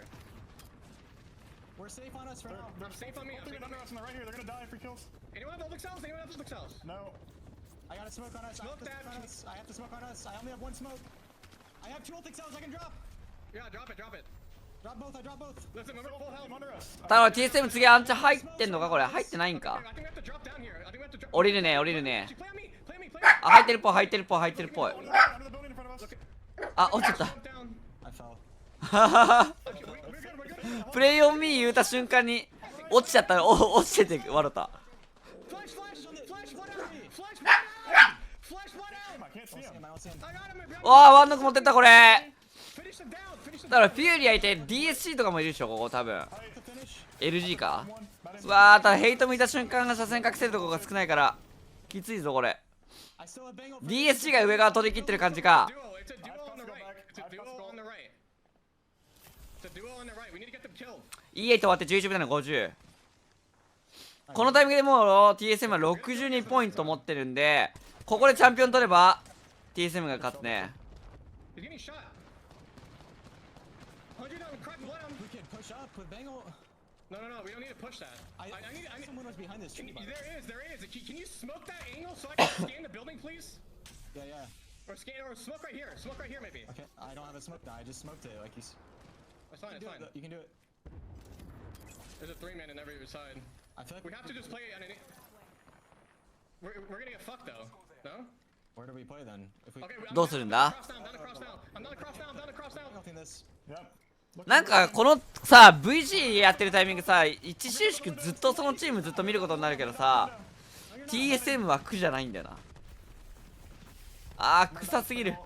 We're safe on us for now. They're safe on me. I'm safe on us on the right here. They're gonna die for kills. Anyone have public cells? Anyone have public cells? No. I got a smoke on us. Smoke that. I have to smoke on us. I only have one smoke. I have 2 ultic cells I can drop. Yeah, drop it. Drop it. Drop both. I drop both. Listen, remember full health under us. ただ TSM 次アンチ入ってんのかこれ。入ってないんか。降りるね降りるね。あ入ってるっぽい入ってるっぽい入ってるっぽい。あ落ちちゃった。プレイオンミー言うた瞬間に落ちちゃった。落ちてて笑った。わあワンノック持ってったこれ。だからフューリアいて DSC とかもいるでしょここ多分。LG か。うわーただヘイト見た瞬間が車線隠せるとこが少ないからきついぞこれ。 DSC が上側取り切ってる感じか。E8 終わって11分なの50。このタイミングでもう TSM は62ポイント持ってるんでここでチャンピオン取れば TSM が勝つね。No, we don't need to push that. I need someone was behind this tree. There is. Can you smoke that angle so I can scan the building, please? Yeah. Or smoke right here. Smoke right here, maybe. Okay, I don't have a smoke now. I just smoked it. Like he's. It's fine. You can do it. There's a 3-man in every side. I feel like we have to just play it on any. We're gonna get fucked though. No? Where do we play then? If we. どうするんだ。 I'm not across now. Yep. なんかこのさ VG やってるタイミングさ一収縮ずっとそのチームずっと見ることになるけどさ TSM は苦じゃないんだよな。あー臭すぎる。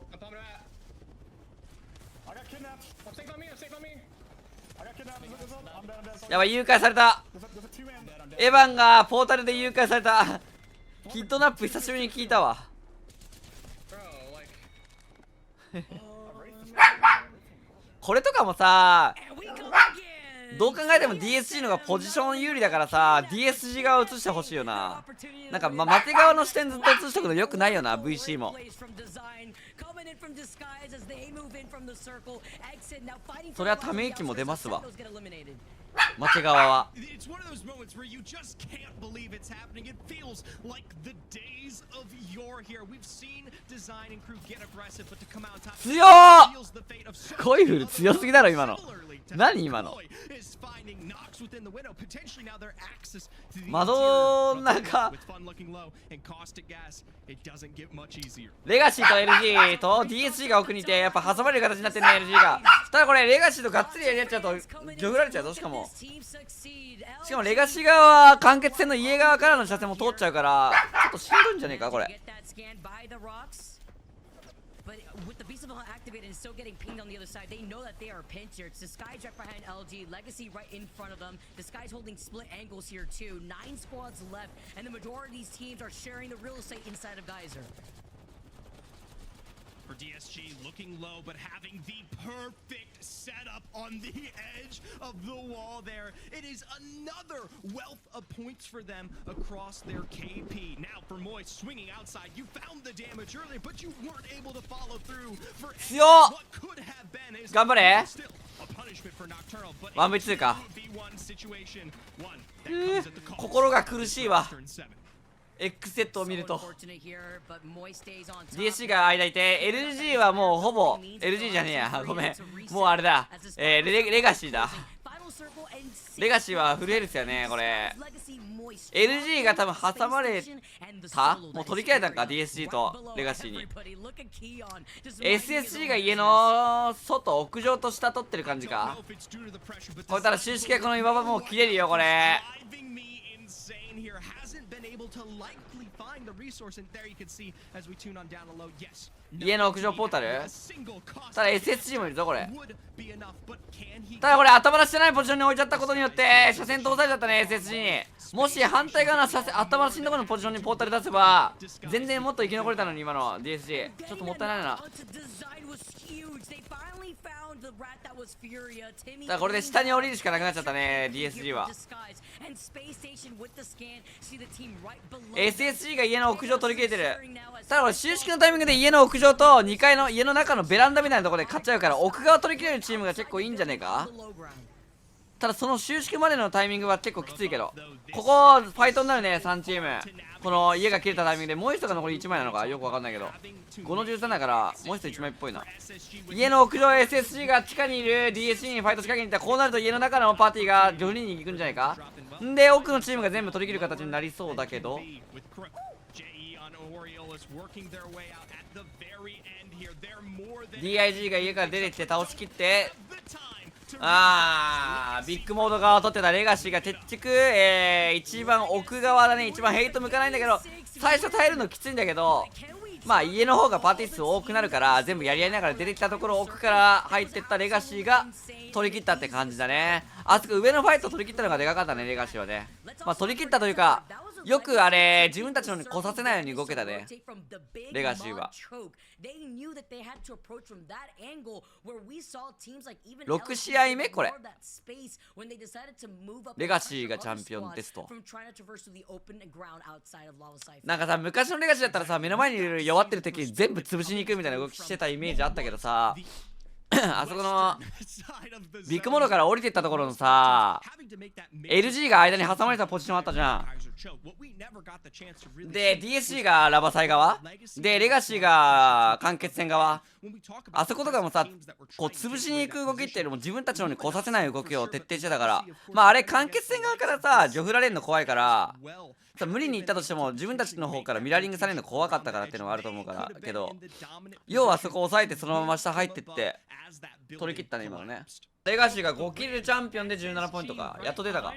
やばい誘拐された。エヴァンがポータルで誘拐されたキッドナップ久しぶりに聞いたわ。これとかもさ、どう考えても DSG のがポジション有利だからさ、 DSG 側を映してほしいよな。なんかマテ側の視点ずっと映しとくのよくないよな、 VC も。それはため息も出ますわ、マテ側は。強ー、コイフル強すぎだろ今の。何今の窓の中。レガシーと LG と DSG が奥にいて、やっぱ挟まれる形になってるね LG が。ただこれレガシーとがっつりやり合っちゃうとジョフられちゃうぞ。しかもレガシー側は間欠戦の家側からの車線も通っちゃうから、ちょっとしんどいんじゃねえかこれ。But with the beast of activated and still getting pinged on the other side, they know that they are pinched here. It's Disguise right behind LG, Legacy right in front of them. Disguise holding split angles here too. 9 squads left, and the majority of these teams are sharing the real estate inside of Geyser. For DSG, looking low, but having the perfect setup on the edge of the wall there. It is another wealth of points for them across their KP. Now for Moist, swinging outside, you found the damage earlier, but you weren't able to follow through for what could have been a punishment for Nocturnal, but 1v2 か。心が苦しいわ。X セットを見ると DSC が間いて、 LG はもうほぼ LG じゃねえや、ごめん、もうあれだ、レガシーだ。レガシーはフルヘルスやねこれ。 LG が多分挟まれた、もう取り切られたんか DSG とレガシーに。 SSG が家の外屋上と下取ってる感じか。これたら収縮がこの岩場もう切れるよこれ。家の屋上ポータル、ただ SSG もいるぞこれ。ただこれ頭出してないポジションに置いちゃったことによって車線通されちゃったね SSG に。もし反対側の頭出しのところのポジションにポータル出せば全然もっと生き残れたのに今の DSG ちょっともったいないな。だからこれで下に降りるしかなくなっちゃったね DSG は。 SSG が家の屋上取り切れてる。ただこれ収縮のタイミングで家の屋上と2階の家の中のベランダみたいなところで勝っちゃうから、奥側取り切れるチームが結構いいんじゃねえか。ただその収縮までのタイミングは結構きついけど、ここファイトになるね3チーム。この家が切れたタイミングでもう一人が残り1枚なのかよくわかんないけど、5の13だからもう一人1枚っぽいな。家の屋上 SSG が地下にいる DSC にファイト仕掛けに行った。こうなると家の中のパーティーがジョフリーに行くんじゃないか。んで奥のチームが全部取り切る形になりそうだけど、 DIG が家から出てきて倒しきって、ビッグモード側を取ってたレガシーが結局、一番奥側だね。一番ヘイト向かないんだけど、最初耐えるのきついんだけど、まあ家の方がパーティー数多くなるから全部やり合いながら出てきたところを奥から入ってったレガシーが取り切ったって感じだね。あそこ上のファイト取り切ったのがでかかったねレガシーはね。まあ取り切ったというか、よくあれ自分たちのに来させないように動けたねレガシーは。6試合目これレガシーがチャンピオンですと。なんかさ、昔のレガシーだったらさ、目の前にいる弱ってる敵全部潰しに行くみたいな動きしてたイメージあったけどさあそこのビッグモードから降りてったところのさ LG が間に挟まれたポジションあったじゃん。で DSC がラバサイ側でレガシーが間欠戦側、あそことかもさ、こう潰しに行く動きっていうのも自分たちのに来させない動きを徹底してたから、まああれ間欠戦側からさジョフられるの怖いからさ、無理に行ったとしても自分たちの方からミラーリングされるの怖かったからっていうのがあると思うからけど、要はそこ抑えてそのまま下入ってって取り切ったね今のね。レガシーが5キルチャンピオンで17ポイントか、やっと出たか。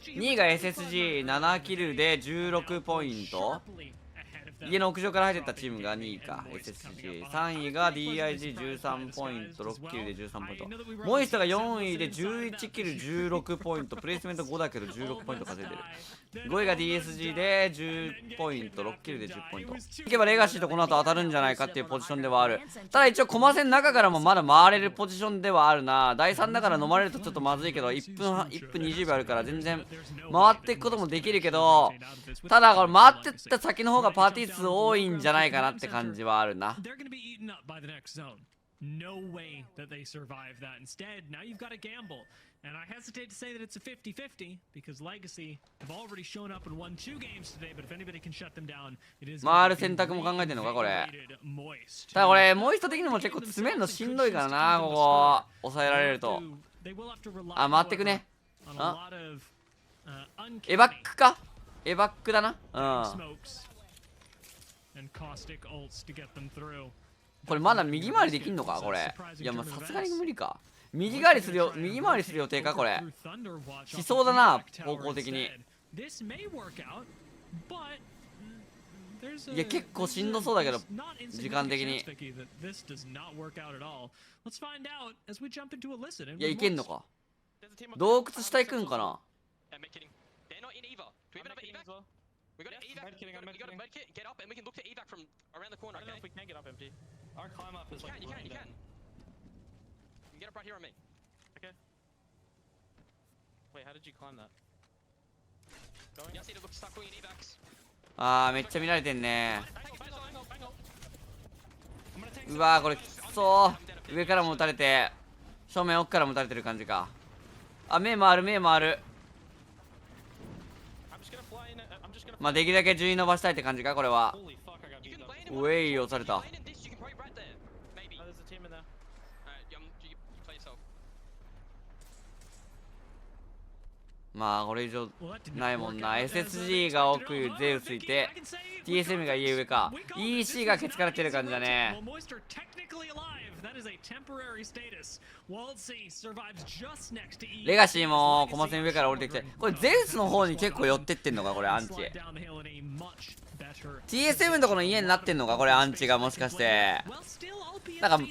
2位が SSG7 キルで16ポイント。家の屋上から入ってったチームが2位か SSG、 3位が DIG13 ポイント、6キルで13ポイント、モイストが4位で11キル16ポイント、プレイスメント5だけど16ポイント稼いでる。5位が DSG で10ポイント、6キルで10ポイント。いけばレガシーとこの後当たるんじゃないかっていうポジションではある。ただ一応コマ線の中からもまだ回れるポジションではあるな。第3だから飲まれるとちょっとまずいけど、1分20秒あるから全然回っていくこともできるけど、ただこれ回ってった先の方がパーティー数多いんじゃないかなって感じはあるな。No way that they survive that. Instead, now you've got to gamble. And I hesitate to say that it's a 50-50 because Legacy have already shown up and won 2 games today, but if anybody can shut them down, it is 回る選択も考えてんのかこれ。ただこれモイスト的にも結構詰めるのしんどいからな。ここ抑えられると。あ、回ってくね。あ、エバックか、エバックだな。うん、これまだ右回りできんのかこれ。いや、まあさすがに無理か。右回りする予定かこれ。しそうだな、方向的に。いや、結構しんどそうだけど、時間的に。いや、いけんのか。洞窟下行くんかな。We got an evac. We got a med kit. Get up, and we can look to evac from around the corner. I don't know if we can get up empty. Our climb up is like. You can. You can get up right here on me. Okay. Wait, how did you climb that? You see to look stuck in evacs. あー、めっちゃ見られてんね。うわー、これきつそう。上からも撃たれて、正面奥からも撃たれてる感じか。あ、目回る、目回る。まあできるだけ順位伸ばしたいって感じかこれは。ウェイ押された。まあこれ以上ないもんな。 SSG が奥、ゼウスいて TSM が家上か。 EC がケツから来てる感じだね。レガシーもコマ線上から降りてきて、これゼウスの方に結構寄ってってんのかこれ。アンチ TSM のとこの家になってんのかこれ。アンチがもしかしてなんか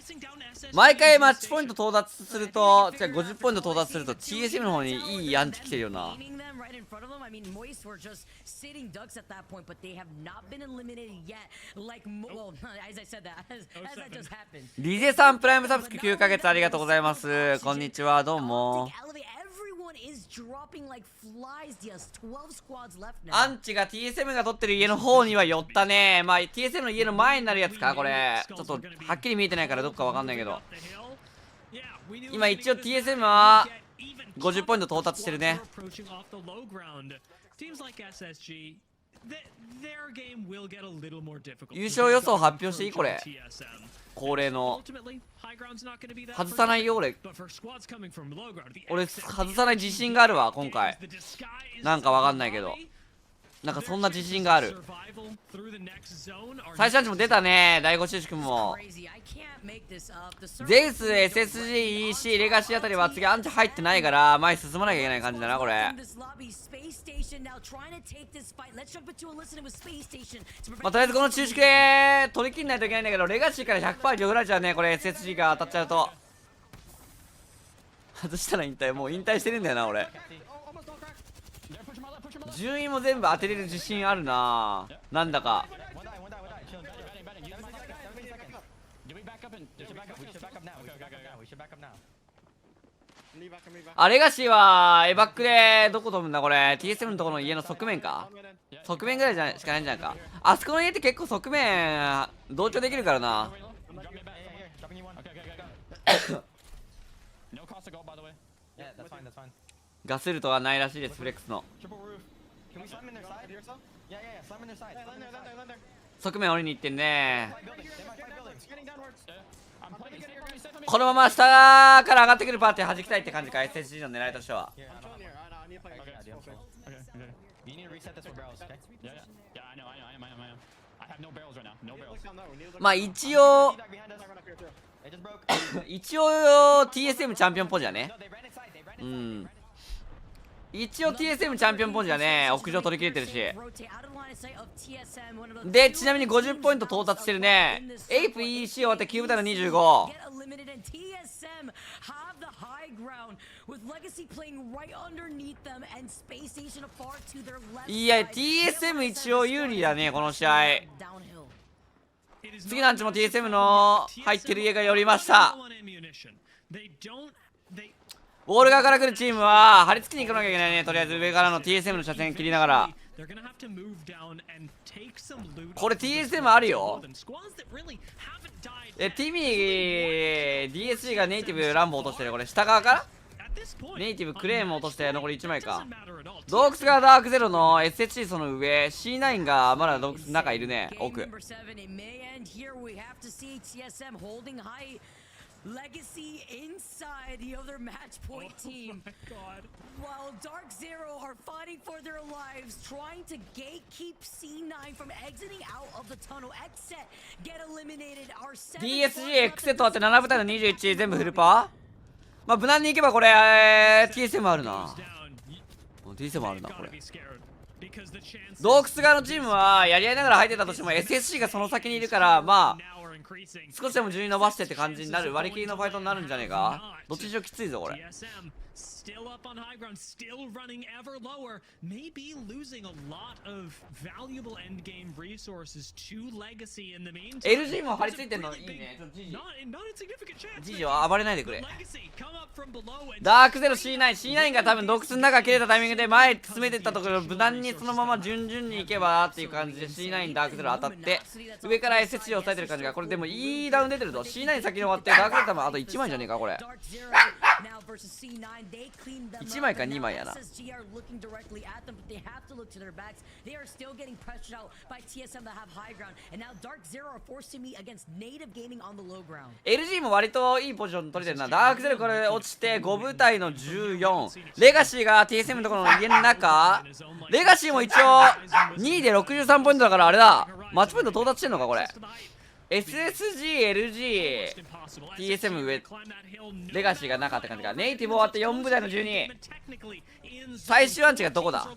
毎回マッチポイント到達すると、じゃあ50ポイント到達すると TSM の方にいいアンチ来てるよな。リゼさんプライムサブスク9ヶ月ありがとうございます。こんにちは、どうも。アンチが TSM が取ってる家の方には寄ったね。まあ TSM の家の前になるやつかこれ。ちょっとはっきり見えてないからどっかわかんないけど、今一応 TSM は50ポイント到達してるね。優勝予想発表していいこれ。恒例の外さないよ俺。俺外さない自信があるわ今回。なんかわかんないけど、なんかそんな自信がある。最初アンチも出たね。第5収縮もゼウス、 SSG、 EC、 レガシーあたりは次アンチ入ってないから前進まなきゃいけない感じだなこれ。まあとりあえずこの中縮で取り切んないといけないんだけど、レガシーから 100% 漁振られちゃうねこれ。 SSG が当たっちゃうと。外したら引退。もう引退してるんだよな俺。順位も全部当てれる自信あるな。なんだかあ。レガシーはエバックでどこ飛ぶんだこれ。 TSM のところの家の側面か。側面ぐらいしかないんじゃないか。あそこの家って結構側面同調できるからな。ガスルトはないらしいですフレックスの。側面降りに行ってんね。このまま下から上がってくるパーティー弾きたいって感じか。 SSG の狙いとしては。まあ一応TSM チャンピオンポジやね。うん。一応 TSM チャンピオンポンジはね屋上取り切れてるし、でちなみに50ポイント到達してるね。APEC 終わって9部隊の25。いや TSM 一応有利だねこの試合。次のアンチも TSM の入ってる家が寄りました。ボール側から来るチームは張り付きに行かなきゃいけないね。とりあえず上からの TSM の車線切りながら。これ TSM あるよ。DSG がネイティブランボ落としてる。これ下側からネイティブクレーム落として残り1枚か。洞窟がダークゼロの SHC その上 C9 がまだ洞窟の中いるね。奥Legacy inside the other match point team. While Dark Zero are fighting for their lives, trying to gatekeep C9 from exiting out of the tunnel. Exit get eliminated. Our DSG エクセットあって7部隊の21全部フルパワー。まあ無難にいけばこれTSM あるな。TSM あるなこれ。洞窟側のチームはやり合いながら入ってたとしても SSC がその先にいるからまあ少しでも順位伸ばしてって感じになる割り切りのファイトになるんじゃねえか。どっちにしろきついぞこれ。Still up on high ground, still running ever lower, maybe losing a lot of valuable end game resources to Legacy in the meantime. LG も張り付いてんのいいね。ジジは暴れないでくれ。ダークゼロ C9 が多分洞窟の中切れたタイミングで前詰めてったところ無難にそのまま順々にいけばっていう感じで C9 ダークゼロ当たって上から SSC を抑えてる感じが。これでもいいダウン出てるぞ。 C9 先に終わってダークゼロ多分あと1枚じゃねえかこれ。1枚か2枚やな。LG も割といいポジション取れてるな。ダークゼロこれ落ちて5部隊の14。レガシーが TSM のところの家の中。レガシーも一応2位で63ポイントだからあれだ。マッチポイント到達してんのかこれ。SSG、LG、TSM 上、レガシーが中って感じか。ネイティブ終わって4部隊の12。最終アンチがどこだ。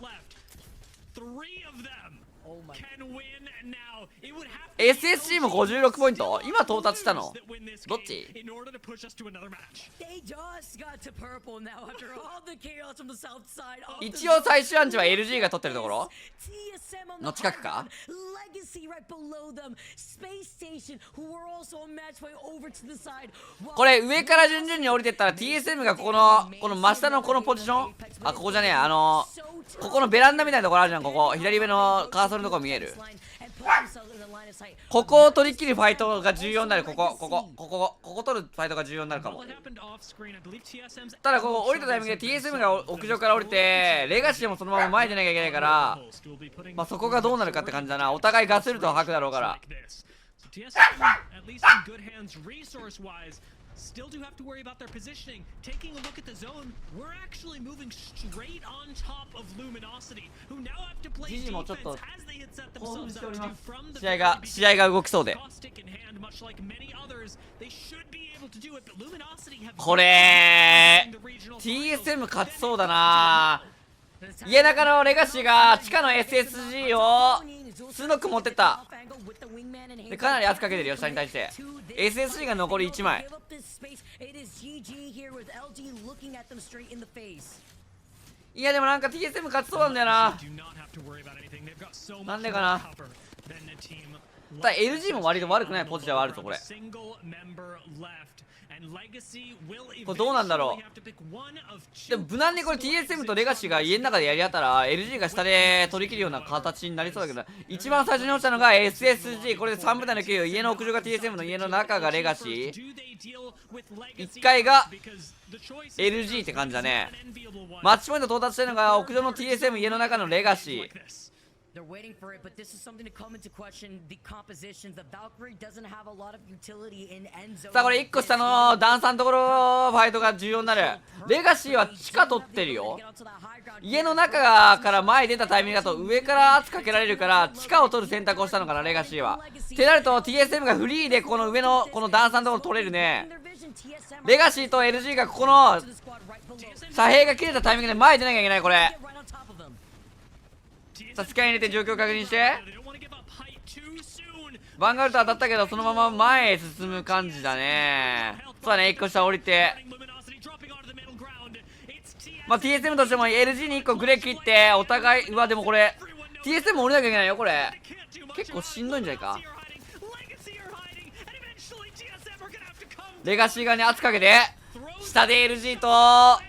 SSG も56ポイント今到達したのどっち。一応最終アンチは LG が取ってるところの近くか。これ上から順々に降りてったら TSM がこの真下のこのポジションあここじゃねえここのベランダみたいなところあるじゃん。ここ左上のカーソルのとこ見える。ここを取り切るファイトが重要になる。ここ取るファイトが重要になるかも。ただここ降りたタイミングで TSM が屋上から降りてレガシーもそのまま前出なきゃいけないからまあそこがどうなるかって感じだな。お互いガスルトを吐くだろうから。Still do have to worry about their positioning. Taking a look at the zone, we're actually moving straight on top of Luminosity, who now have to play defense as they had set themselves up to do from the 試合が動きそうで。これ TSM 勝ちそうだな。家中のレガシーが地下の SSG を数ノック持ってったでかなり圧かけてるよ下に対して。 SSG が残り1枚。いやでもなんか TSM 勝ちそうなんだよな。なんでかな。ただ LG も割と悪くないポジションはあるぞこれ。これどうなんだろう。でも無難にこれ TSM とレガシーが家の中でやり合ったら LG が下で取り切るような形になりそうだけど、一番最初に落ちたのが SSG。 これで3部隊の9。家の屋上が TSM の家の中がレガシー、1階が LG って感じだね。マッチポイント到達してるのが屋上の TSM 家の中のレガシー。They're waiting for it, but this is something to come into question. The composition, the Valkyrie doesn't have a lot of utility in end zone. さあこれ1個下の段差のところファイトが重要になる。レガシーは地下取ってるよ。家の中から前出たタイミングだと上から圧かけられるから地下を取る選択をしたのかなレガシーは。ってなると TSM がフリーでこの上のこの段差のところ取れるね。レガシーと LG がここの遮蔽が切れたタイミングで前出なきゃいけない。これさすがに入れて状況確認して。ヴァンガルト当たったけどそのまま前へ進む感じだね。そうだね、1個下降りて、まあ TSM としても LG に1個グレ切ってお互い、うわでもこれ TSM 降りなきゃいけないよ。これ結構しんどいんじゃないか。レガシー側に圧かけて下で LG と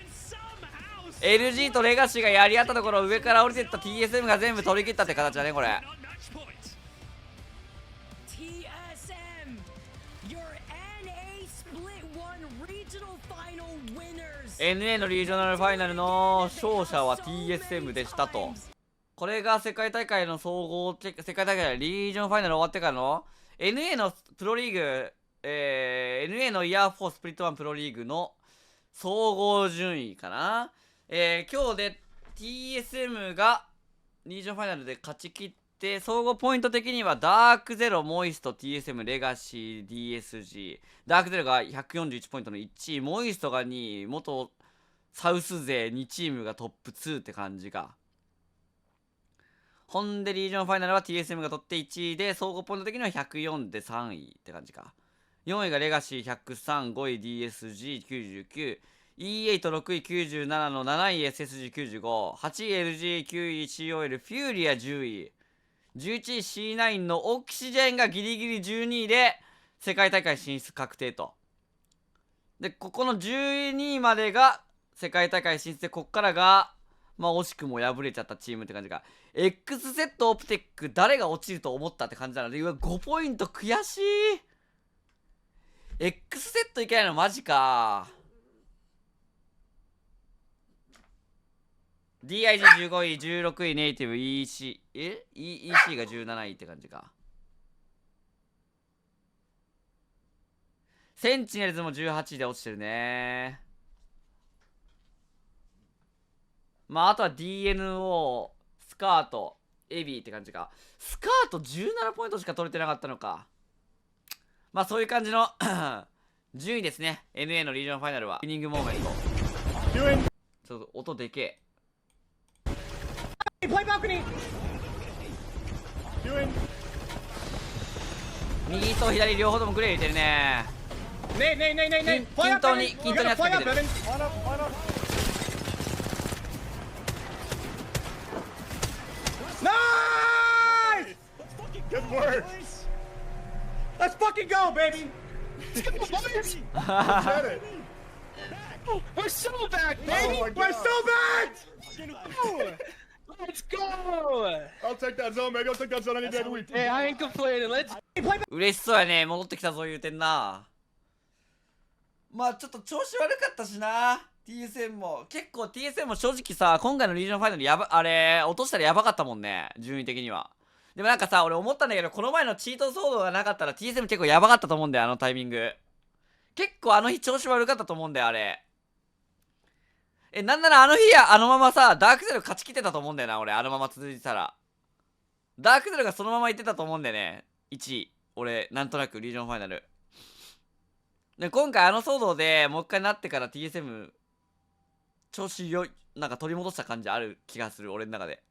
レガシーがやり合ったところを上から降りていった TSM が全部取り切ったって形だねこれ。NA のリージョナルファイナルの勝者は TSM でしたと。これが世界大会の総合世界大会リージョンファイナル終わってからの NA のプロリーグ、NA のイヤーフォースプリットワンプロリーグの総合順位かな。今日で TSM がリージョンファイナルで勝ち切って、総合ポイント的にはダークゼロ、モイスト、TSM、レガシー、DSG、ダークゼロが141ポイントの1位、モイストが2位、元サウス勢2チームがトップ2って感じか。ほんでリージョンファイナルは TSM が取って1位で、総合ポイント的には104で3位って感じか。4位がレガシー103、5位 DSG99、E8、6位97の7位 SSG95、8位 LG、9位 COL、フューリア10位、11位 C9 のオキシジェンがギリギリ12位で世界大会進出確定と。で、ここの12位までが世界大会進出で、こっからが、まあ惜しくも敗れちゃったチームって感じか。X セットオプテック、誰が落ちると思ったって感じなので、うわ、5ポイント悔しい。X セットいけないのマジか。DIG15 位、16位ネイティブ EC、EC が17位って感じか。センチネルズも18位で落ちてるね。まああとは DNO、スカート、エビーって感じか。スカート17ポイントしか取れてなかったのか。まあそういう感じの順位ですね。NA のリージョンファイナルは。ウィニングモーメント。ちょっと音でけえ。右と左両方ともグレー入れてるね。均等に圧かけてる。Good work. Let's fucking go, baby. Let's get it. We're so back, baby. Oh We're so back. Let's go. I'll take that zone, baby. I'll take that zone any day of the week. Hey, I ain't complaining. Let's. 嬉しそうやね。戻ってきたぞ言うてんな。まあちょっと調子悪かったしな。TSM も結構 TSM も正直さ、今回のリージョンファイナルあれ落としたらやばかったもんね、順位的には。でもなんかさ、俺思ったんだけど、この前のチート騒動がなかったら TSM 結構やばかったと思うんだよ、あのタイミング。結構あの日調子悪かったと思うんだよ、あれ。なんならあの日あのままさ、ダークゼロ勝ち切ってたと思うんだよな、俺。あのまま続いてたら。ダークゼロがそのままいってたと思うんだよね。1位。俺、なんとなくリージョンファイナル。で、今回あの騒動でもう一回なってから TSM、調子なんか取り戻した感じある気がする、俺の中で。